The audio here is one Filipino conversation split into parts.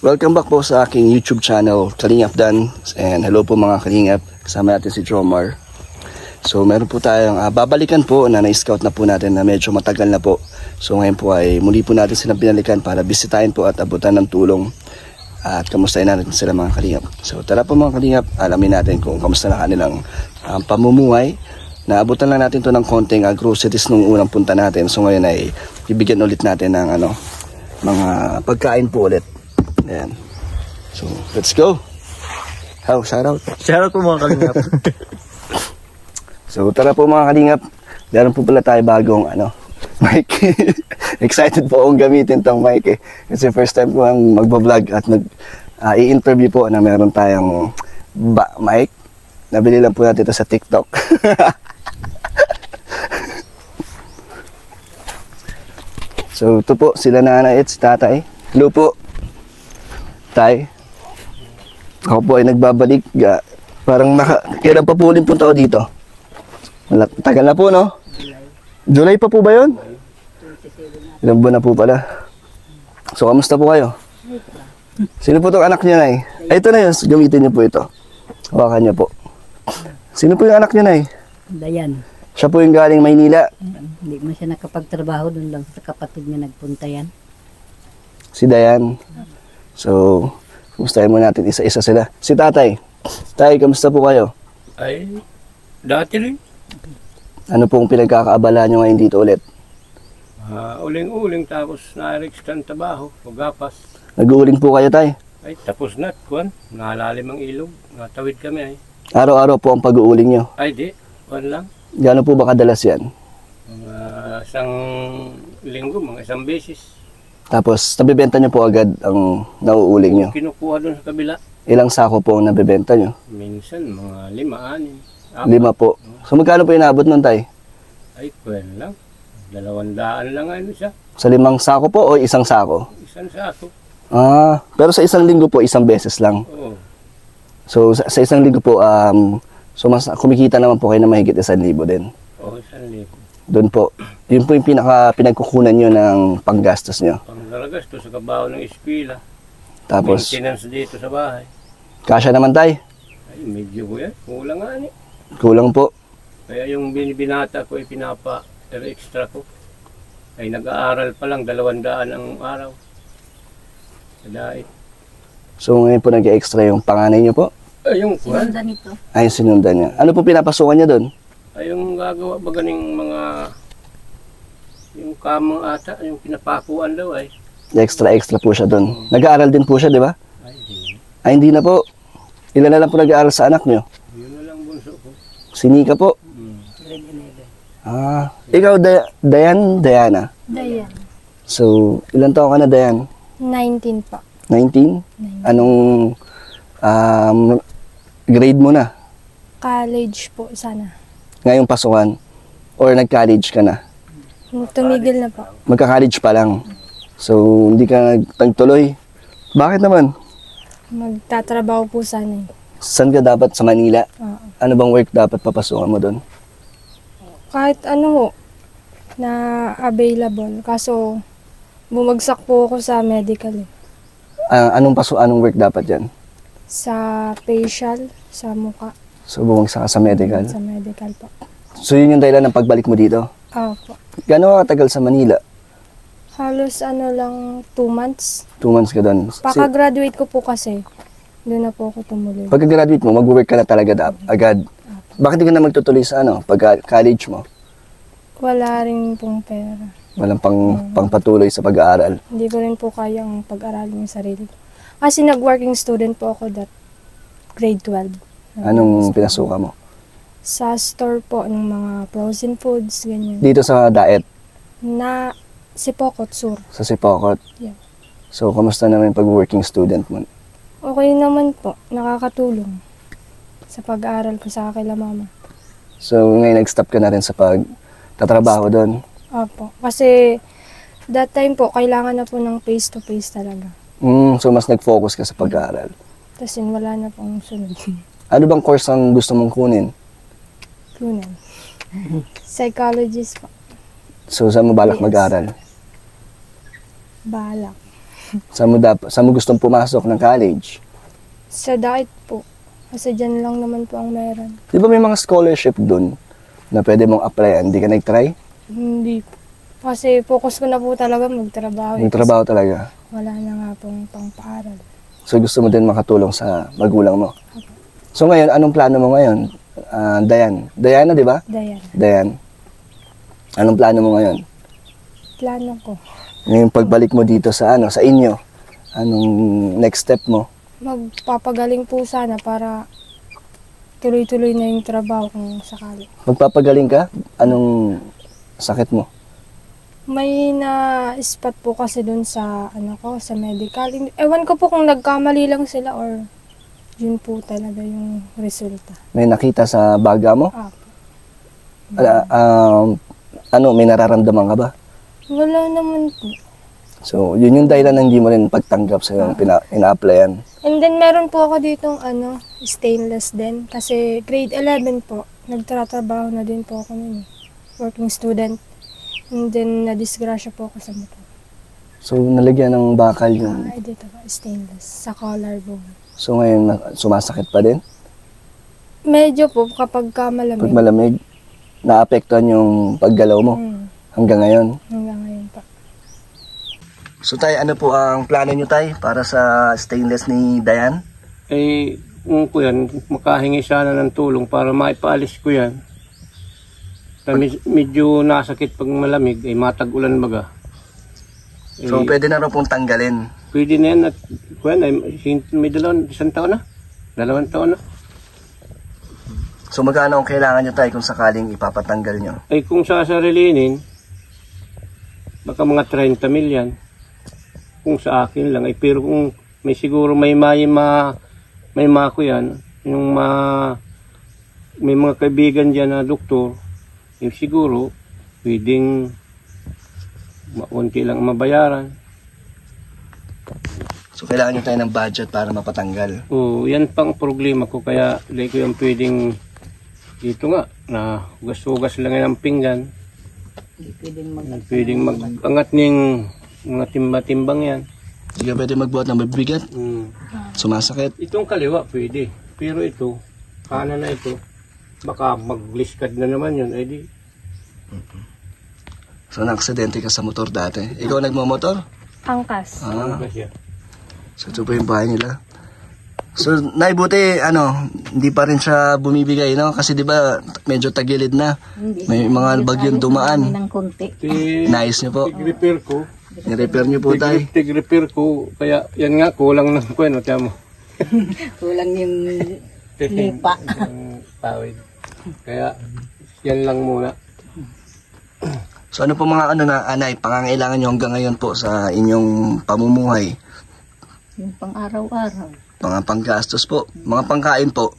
Welcome back po sa aking YouTube channel, Kalingap Dan. And hello po mga Kalingap, kasama natin si Jomar. So meron po tayong babalikan po na na-scout na po natin na medyo matagal na po. So ngayon po ay muli po natin silang binalikan para bisitahin po at abutan ng tulong. At kamustahin natin sila mga Kalingap. So tara po mga Kalingap, alamin natin kung kamusta na kanilang pamumuhay. Naabutan lang natin to ng konting groceries nung unang punta natin. So ngayon ay bibigyan ulit natin ng mga pagkain po ulit. Ayan. So, let's go. How, shout out. Shout out po mga Kalingap. So, tara po mga Kalingap. Meron po pala tayo bagong mic. Excited po akong gamitin tong mic eh. Kasi first time ko ang magbablog at i-interview po na meron tayong mic. Nabili lang po natin ito sa TikTok. So, ito po sila nanay at si tatay. Hello po. Tay, ako po ay nagbabalik. Parang kailan pa po ulit punta ko dito? Tagal na po, no? July pa po ba yun? Ilang buwan na po pala. So, kamusta po kayo? Sino po itong anak niyo, Nay? Ay, ito na yun. Gamitin niyo po ito. Hawakan niyo po. Sino po yung anak niyo, Nay? Dayan. Siya po yung galing Maynila. Hindi mo siya nakapagtrabaho, doon lang sa kapatid niya nagpunta yan. Si Dayan. So, kumustahin mo natin isa-isa sila. Si tatay. Tay, kamusta po kayo? Ay, dati rin. Ano pong pinagkakaabala nyo ngayon dito ulit? Uling-uling tapos na-rex ng trabaho, magapas. Nag-uuling po kayo, tay? Ay, tapos na, kuwan. Nalalim ang ilog. Natawid kami ay. Araw-araw po ang pag-uuling nyo. Ay, di. Kuwan lang. Gano'n po ba kadalas yan? Isang linggo, mga isang beses. Tapos, nabibenta nyo po agad ang nauuling nyo? Kinukuha doon sa kabila. Ilang sako po ang nabibenta nyo? Minsan, mga 5, 6. 5 po. So, magkano po inabot nun, tay? Ay, kuwan lang. 200 lang ano siya. Sa 5 sako po o isang sako? Isang sako. Pero sa isang linggo po, isang beses lang. Oo. So, sa isang linggo po, so mas kumikita naman po kayo na mahigit 1,000 din. Oo, 1,000. Doon po. Yun po yung pinagkukunan nyo ng panggastos nyo. Panggastos sa kabaho ng eskwela. Tapos, maintenance dito sa bahay. kasya naman, tay? Ay, medyo ko yan. Kulang nga ni. Kulang po. Kaya yung binata ko ay extra ko. Ay nag-aaral pa lang 200 ang araw. Kadait. So ngayon po nag-extra yung panganay nyo po? Ay, yung kuhan. Sinundan ito. Ay, sinundan niya. Ano po pinapasukan niya doon? Ay, yung gagawa ba ganing mga yung kamang ata, yung pinapakuan daw ay. Extra po siya doon. Nag-aaral din po siya, di ba? Ay, di. Ay, hindi na po. Ilan na lang po nag-aaral sa anak nyo? Yun na lang bunso ko. Si Nika po. Grade 11. Ikaw, Diana. Dayan. So, ilan taon ka na, Diane? 19 pa. 19? Anong grade mo na? College po sana. Ngayong pasukan? Or nag-college ka na? Tumigil na po. Magka-college pa lang. So, hindi ka nagtuloy. Bakit naman? Magtatrabaho po sana. Saan ka dapat? Sa Manila? Oo. Ano bang work dapat papasukan mo doon? Kahit ano ho, na available. Kaso, bumagsak po ako sa medical eh. Anong work dapat yan? Sa facial, sa muka, So, bumagsak ka sa medical. sa medical po. So, yun yung dahilan ng pagbalik mo dito? Opo. Gano'n ka katagal sa Manila? Halos lang 2 months. 2 months ka doon. Paka-graduate ko po kasi, doon na po ako tumuloy. Pagka-graduate mo, mag-work ka na talaga agad. Bakit di ka na magtutuloy sa pagka-college mo? Wala rin pong pera. Walang pangpatuloy sa pag-aaral. Hindi ko rin po kayang pag-aralin yung sarili ko. Kasi nag-working student po ako grade 12. Anong pinasuka mo? Sa store po ng mga frozen foods, ganyan. Dito sa Daet, Na Sipokot Sur. sa Sipokot. Yeah. So, kamusta naman yung pag-working student mo? Okay naman po, nakakatulong sa pag-aaral ko sa kila mama. So, ngayon nag-stop ka na rin sa pag-tatrabaho doon? Opo, kasi that time po, kailangan na po ng face-to-face talaga. So, mas nag-focus ka sa pag-aaral. Tapos wala na pong sunod. Ano bang course ang gusto mong kunin? Kunan. Psychologist po. So, saan mo balak Yes. mag-aaral? Balak. Saan mo gustong pumasok ng college? Sa diet po. Kasi dyan lang naman po ang meron. Di ba may mga scholarship dun na pwede mong applyan? Hindi ka nag-try? Hindi po. Kasi focus ko na po talaga magtrabaho. Yung trabaho talaga. Wala na nga pong pangpaaral. So gusto mo din makatulong sa magulang mo. So ngayon, anong plano mo ngayon? Diana, di ba? Dayan. Anong plano mo ngayon? Plano ko. Ngayong pagbalik mo dito sa inyo, anong next step mo? Magpapagaling po sana para tuloy-tuloy na yung trabaho kung sakali. Magpapagaling ka? Anong sakit mo? May na-spot po kasi dun sa sa medical. Ewan ko po kung nagkamali lang sila or yun po talaga yung resulta. May nakita sa baga mo? May nararamdaman ka ba? Wala naman po. So, yun yung dahilan na hindi mo rin pagtanggap sa yung ina-applyan. And then meron po ako ditong stainless din. Kasi grade 11 po, nagtatrabaho na din po ako nun. Working student. And then nadisgrasya po ako sa motor. So, nalagyan ng bakal yung... Dito po, stainless. Sa collarbone. So, ngayon, sumasakit pa din? Medyo po, kapag malamig. Pag malamig, naapektuhan yung paggalaw mo hanggang ngayon? Hanggang ngayon pa. So tay, ano po ang plano nyo tay para sa stainless ni Dayan? Kung ko yan, makahingi sana ng tulong para maipaalis ko yan. Medyo nasakit pag malamig, matag-ulan baga. So pwede na rin pong tanggalin? Pwede na yan at may 2 taon na. 2 taon na. So magkano ang kailangan nyo tay kung sakaling ipapatanggal nyo? Kung sasarilinin, baka mga 30 milyan. Kung sa akin lang, pero kung may siguro may ko yan, yung may mga kaibigan dyan na doktor, yung siguro, pwedeng maunti lang mabayaran. So kailangan nyo tayo ng budget para mapatanggal? Oo, yan pang problema ko, kaya hindi ko yung pwedeng, dito nga, na hugas-hugas lang yan ang pinggan. Pwedeng mag-angat ng mga timba-timbang yan. Hindi ka pwede magbuhat ng mabibigat? Sumasakit? Itong kaliwa pwede. Pero ito, kanan na ito, baka mag-liskad na naman yun. Di. So na-aksidente ka sa motor dati? Ikaw nagmamotor? Angkas. So ito po yung bahay nila. So naibuti, hindi pa rin siya bumibigay, no? Kasi di ba medyo tagilid na. May mga bagyong dumaan. Nice niyo po. Tig-repair ko. Ni-repair niyo po tayo. Tig-repair ko. Kaya yan nga, kulang ng kweno. Tiyan mo. Kulang yung lipa. Pawid. Kaya yan lang muna. So ano po mga anay, pangangailangan nyo hanggang ngayon po sa inyong pamumuhay? Yung pang-araw-araw. Mga panggastos po, mga pangkain po.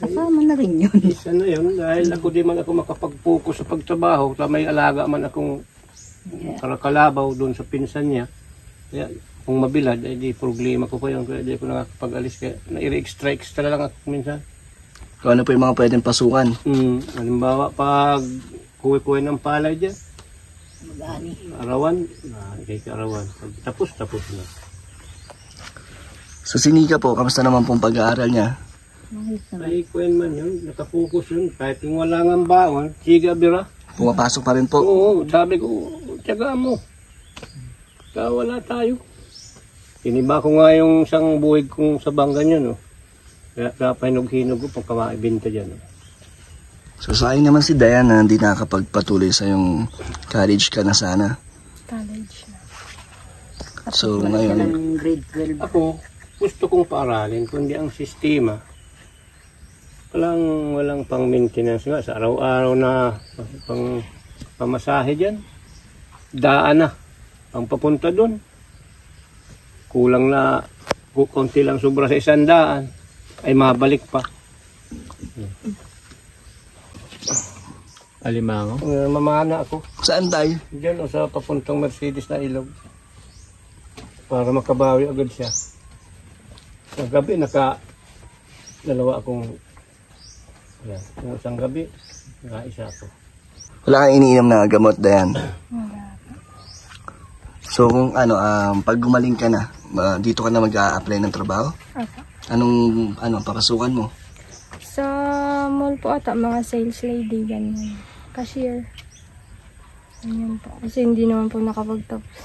Kasama na rin yun. Isa na yun, dahil ako di man ako makapag-focus sa pagtrabaho, may alaga man akong kalabaw doon sa pinsan niya. Kaya kung mabilad, di problema ko pa yun. Kaya di ko nakakapag-alis. Kaya na-extra lang ako minsan. Kung ano po yung mga pwedeng pasukan? Halimbawa, pag kuwi-kuwi ng palay dyan. Mag-ani. Arawan, arawan. Tapos na. Sa Sinika po, kamusta naman pong pag-aaral niya? Ay, kuwen man yun. Nakapokus yun. Kahit kung wala nga baon, siga bira. Pumapasok pa rin po? Oo, sabi ko, tiyaga mo. Kaya wala tayo. Iniba ko nga yung isang buhig kong sa banggan yun. Kaya pahinog-hinog ko pagka maibinta dyan. So sayang naman si Dayan na hindi nakakapagpatuloy sa yung college ka na sana. College na. So ngayon, Grade 12. Ako, gusto kong paaralin, kundi ang sistema. Walang pang maintenance nga sa araw-araw na pang pamasahe dyan. Daan na ang papunta doon. Kulang na, konti lang sobra sa 100, ay mabalik pa. Alimango? Mamana ako. saan tayo? Diyan o sa papuntang Mercedes na ilog. Para makabawi agad siya. Sa gabi, dalawa akong, yung isang gabi, isa ako. Wala kang iniinom na gamot, Dayan? So kung ano, pag gumaling ka na, dito ka na mag-a-apply ng trabaho? Opo. Anong papasukan mo? Sa mall po ata, mga sales lady, ganyan. Cashier. Ganyan po. Kasi hindi naman po nakapagtapos.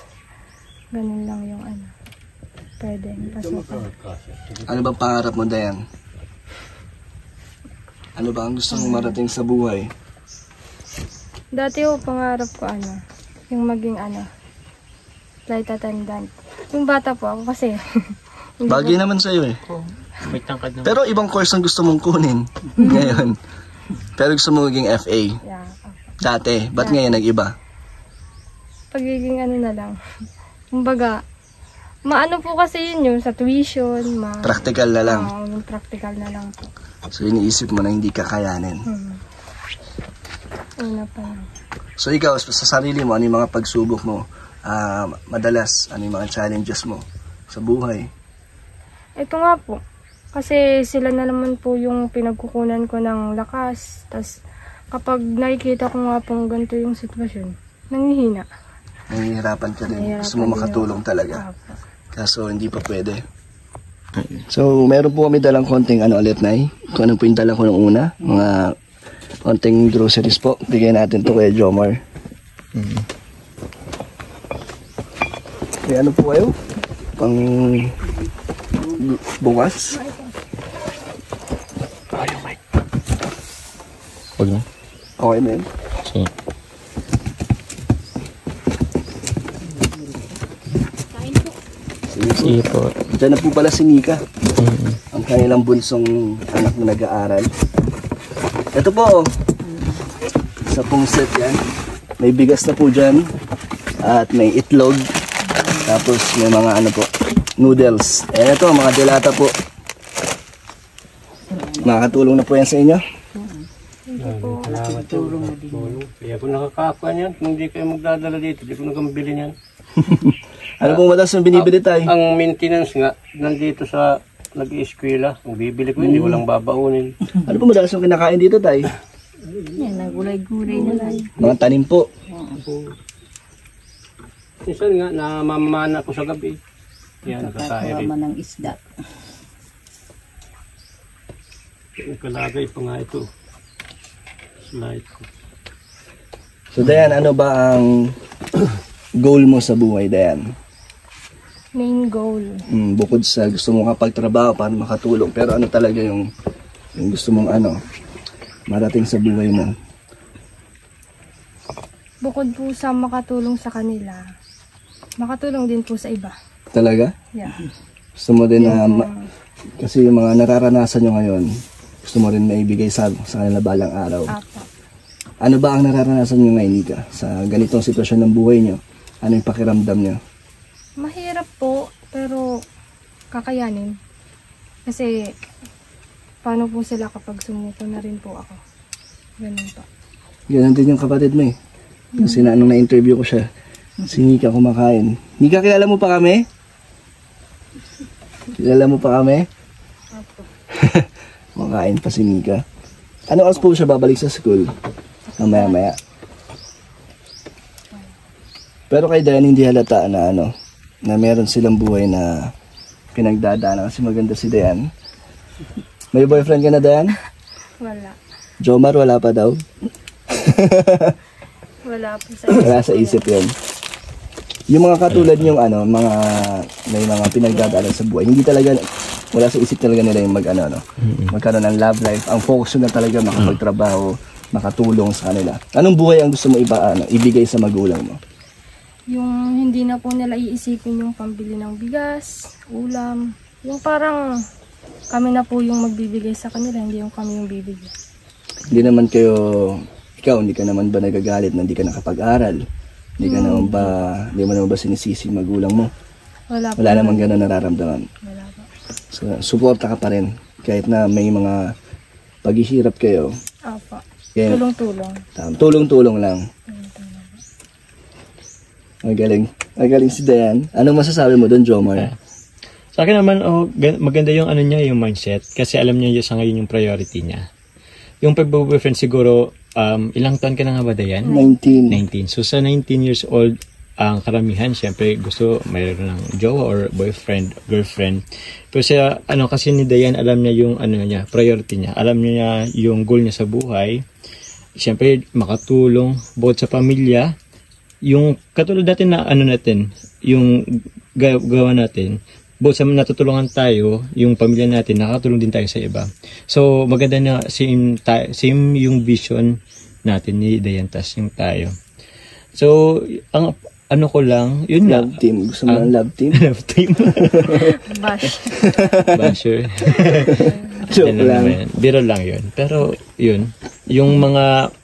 Ganun lang yung ano. Pwede. Pasukan. Ano bang pangarap mo, Dayan? Ano ba ang gusto mong marating sa buhay? Dati po, pangarap ko ano, yung maging ano, flight attendant. Yung bata po ako kasi. hindi Bagay po- naman sa'yo eh. May tangkad naman. Pero ibang course ang gusto mong kunin ngayon. Pero gusto mo maging FA. Yeah. Dati. Ba't ngayon nag-iba? Pagiging ano na lang. Kumbaga, maano po kasi yun yung sa tuition, Practical na lang. yung practical na lang po. So iniisip mo na hindi kakayanin. Una pa lang. So ikaw, sa sarili mo, ano yung mga pagsubok mo? Madalas, ano yung mga challenges mo sa buhay? Ito nga po. Kasi sila na naman po yung pinagkukunan ko ng lakas. Tapos kapag nakikita ko nga pong ganito yung sitwasyon, nangihina. Nahihirapan ka din. Nahihirapan Gusto mo din makatulong ako. talaga. Apo. Kaso hindi pa pwede. So meron po kami dalang konting ulit, Nay. Kung ano po yung dala ko nung una. Mga konting groceries po. Bigyan natin to kay Jomar. Kaya ano po kayo? Pang bukas? Ayaw, Mike. Huwag na. Okay na yun. Sige. Sige po. Diyan na po pala si Nika. Ang kanilang bunsong anak na nag-aaral. Ito po. Sa pong set yan. May bigas na po dyan. At may itlog. Tapos may mga ano po. Noodles. Eh ito, mga delata po. Makakatulong na po yan sa inyo. Salamat tulong. Kaya kung nakakakuha niyan, kung hindi kayo magdadala dito, hindi ko nagambili niyan. Ano po madalas yung binibili tayo? Ang maintenance nga, nandito sa nag-i-eskwela. Ang bibili ko, hindi walang babaunin. Ano po madalas yung kinakain dito tayo? Yan, nagulay-gulay na lang. Mga tanim po. Minsan nga, namamana ko sa gabi. Yan, nakakain rin. Kasama ng isda. Kalagay pa nga ito. Slide ko. So Dayan, ano ba ang goal mo sa buhay, Dayan? Main goal. Bukod sa gusto mong kapagtrabaho para makatulong, pero ano talaga yung gusto mong ano, marating sa buhay mo? Bukod po sa makatulong sa kanila, makatulong din po sa iba. Talaga? Yeah. Gusto mo din na, kasi yung mga nararanasan nyo ngayon, gusto mo rin maibigay sa kanila balang araw. Apo. Ano ba ang nararanasan nyo ngayon, Nika? Sa ganitong sitwasyon ng buhay nyo? Ano yung pakiramdam nyo? Mahirap po, pero kakayanin. Kasi, paano po sila kapag sumuko na rin po ako? Ganun po. Ganun din yung kapatid mo eh. Kasi nung na-interview ko siya, si Nika kumakain. Nika, kilala mo pa kami? Kilala mo pa kami? Apo. Kumakain pa si Nika. Ano oras po siya babalik sa school? Mamaya-maya. Pero kay Dayan hindi halata na ano, na meron silang buhay na pinagdadaanan kasi maganda si Dayan. May boyfriend ka na, Dayan? Wala. Jomar, wala pa daw. Wala po sa Wala sa isip yun. Yung mga katulad yung ano, may mga pinagdadaanan sa buhay, hindi talaga, wala sa isip talaga nila yung magkaroon ng love life. Ang focus na talaga makapagtrabaho, makatulong sa kanila. Anong buhay ang gusto mo ibigay sa magulang mo? Yung hindi na po nila iisipin yung pambili ng bigas, ulam. Yung parang kami na po yung magbibigay sa kanila, hindi yung kami yung bibigay. Hindi naman kayo, ikaw, hindi ka naman ba nagagalit na hindi ka nakapag-aral? Hindi mo naman ba sinisisi magulang mo? Wala po. Wala namang gano'n nararamdaman. Wala po. So, suporta ka pa rin. Kahit na may mga paghihirap kayo. Apo. Kaya, Tulong-tulong. tulong-tulong lang. Magaling. Magaling si Dayan. Anong masasabi mo doon, Jomar? Sa akin naman, maganda yung ano niya, yung mindset. Kasi alam niya sa ngayon yung priority niya. Yung pag-boyfriend siguro, ilang taon ka na nga ba, Dayan? 19. 19. So sa 19 years old, ang karamihan, syempre gusto mayroon ng jowa or boyfriend, girlfriend. Pero siya, kasi ni Dayan, alam niya yung niya, priority niya. Alam niya yung goal niya sa buhay. Syempre, makatulong bukod sa pamilya. Yung katulad natin na natin, yung gawa natin, bukod sa natutulungan tayo, yung pamilya natin, nakatulong din tayo sa iba. So, maganda na same yung vision natin ni Dayan, tas yung tayo. So, ang ko lang, yun nga. Love team. Gusto mo ng love team? Love team. Bash. Basher. Joke lang. Biro lang yun. Pero, yun. Yung mga,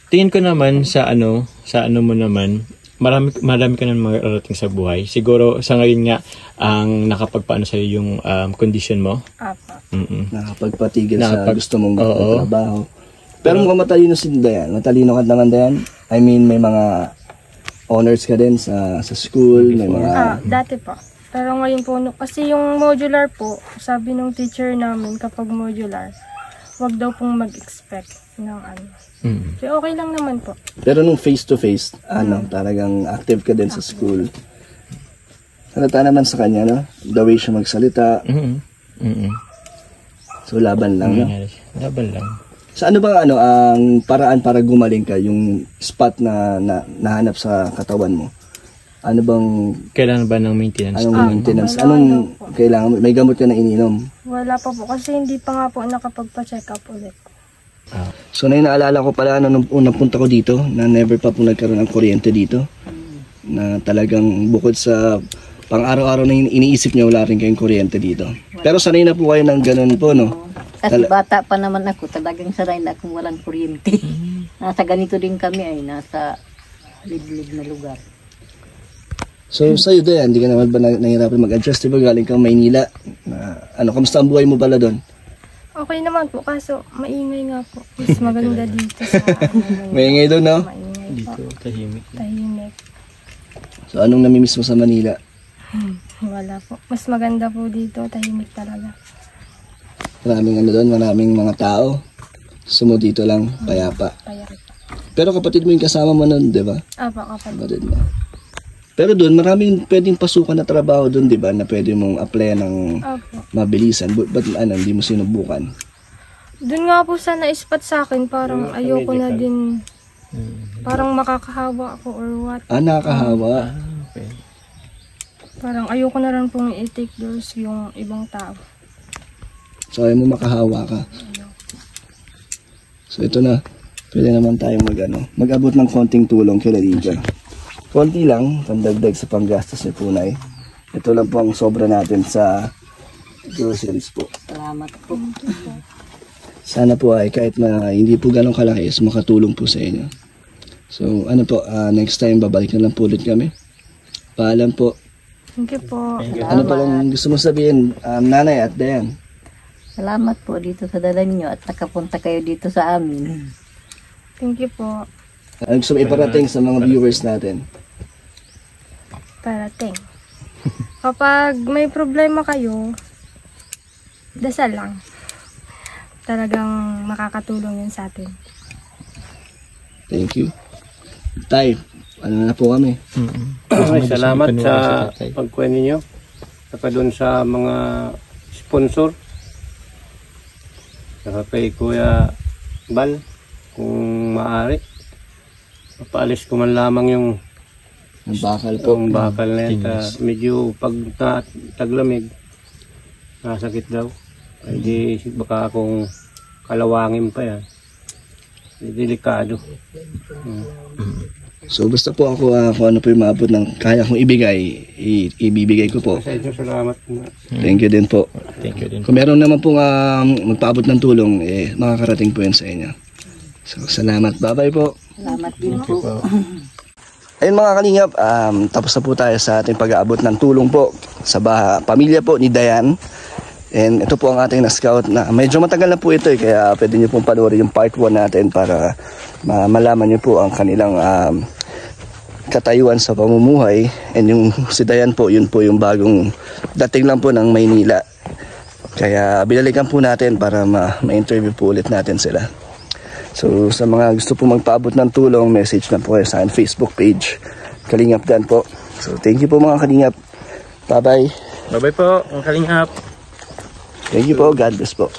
tingin ko naman sa mo naman, marami ka nang mararating sa buhay. Siguro sa ngayon nga ang nakapagpaano sa yung condition mo. Apa. Nakapagpatigil sa gusto mong trabaho. Pero mukhang matalino si Dayan. Matalino ka naman, Dayan. I mean, may mga honors ka din sa school, may mga Dati pa. Pero ngayon po, kasi yung modular po, sabi nung teacher namin kapag modular, wag daw pong mag-expect ng So, okay lang naman po. Pero nung face-to-face, talagang active ka din sa school. Halata naman sa kanya, no? The way siya magsalita. So, laban lang, no? Laban lang. So, ano ba ang paraan para gumaling ka? Yung spot na nahanap sa katawan mo? Ano bang... Kailangan ba ng maintenance? Anong maintenance? Anong kailangan? May gamot ka na ininom? Wala pa po kasi hindi pa nga po nakapagpa-check up ulit. So naalala ko pala nung unang punta ko dito na never pa po nagkaroon ng kuryente dito. Na talagang bukod sa pang-araw-araw na iniisip niya, wala rin kayong kuryente dito. Pero sanay na po kayo ng ganun po, no? Kasi bata pa naman ako, talagang saray na akong walang kuryente. Nasa ganito din kami ay nasa liblib na lugar. So sa'yo din, hindi ka naman ba nahihirapan mag-adjust? Diba galing kang Maynila? Kamusta ang buhay mo pala doon? Okay naman po, kaso maingay nga po. Mas maganda dito sa... Maingay doon, no? Maingay Dito, po. tahimik. Tahimik. So anong namimiss mo sa Manila? Wala po. Mas maganda po dito, tahimik talaga. Maraming maraming mga tao. Gusto mo dito lang, payapa. Payari. Pero kapatid mo yung kasama mo nun, di ba? Kapatid. Kapatid mo. Pero doon, maraming pwedeng pasukan na trabaho doon, di ba? Na pwede mong apply ng mabilisan. Ba't hindi mo sinubukan? Doon nga po sa na-spot sa akin, parang ayoko na din. Parang makakahawa ako or what. Nakakahawa. Okay. Parang ayoko na rin pong i-take those yung ibang tao. So, ayaw mo makahawa ka. So, ito na. Pwede naman tayong mag-abot ng konting tulong kay Larija. Konti lang, pandagdag sa panggastos ni Punay. Ito lang po ang sobra natin sa groceries po. Salamat po. Sana po ay kahit na hindi po ganong kalaki is makatulong po sa inyo. So po, next time babalik na lang po ulit kami. Paalam po. Thank you po. Ano pa lang gusto mo sabihin, Nanay at Dayan? Salamat po dito sa dala niyo at nakapunta kayo dito sa amin. Thank you po. Ano gusto mo iparating sa mga viewers natin? Parating. Kapag may problema kayo, dasal lang. Talagang makakatulong yun sa atin. Thank you. Tay, na po kami. Okay, salamat sa pagkuha ninyo. Saka doon sa mga sponsor. Saka kay Kuya Bal, kung maaari. Papaalis ko man lamang yung bakal po. Yung bakal na yan. Medyo pag taglamig, nasakit daw. Ay di baka akong kalawangin pa yan. Delikado. So basta po ako kung ano po yung maabot ng kaya kong ibigay, ibibigay ko po. Sa inyo, salamat. Thank you din po. Thank you din. Kung meron naman pong magpaabot ng tulong, makakarating po yan sa inyo. So salamat. Bye-bye po. Salamat din po. Ayun mga kalingap, tapos na po tayo sa ating pag-aabot ng tulong po sa pamilya po ni Dayan. And ito po ang ating na-scout na medyo matagal na po ito kaya pwede nyo pong panoorin yung part 1 natin para malaman nyo po ang kanilang katayuan sa pamumuhay. And yung si Dayan po, yun po yung bagong dating lang po ng Maynila. Kaya binalikan po natin para ma-interview po ulit natin sila. So sa mga gusto po magpaabot ng tulong, message na po kayo sa akin Facebook page. Kalingap Dan po. So thank you po mga Kalingap. Bye-bye. Bye-bye po, ang Kalingap. Thank you po. God bless po.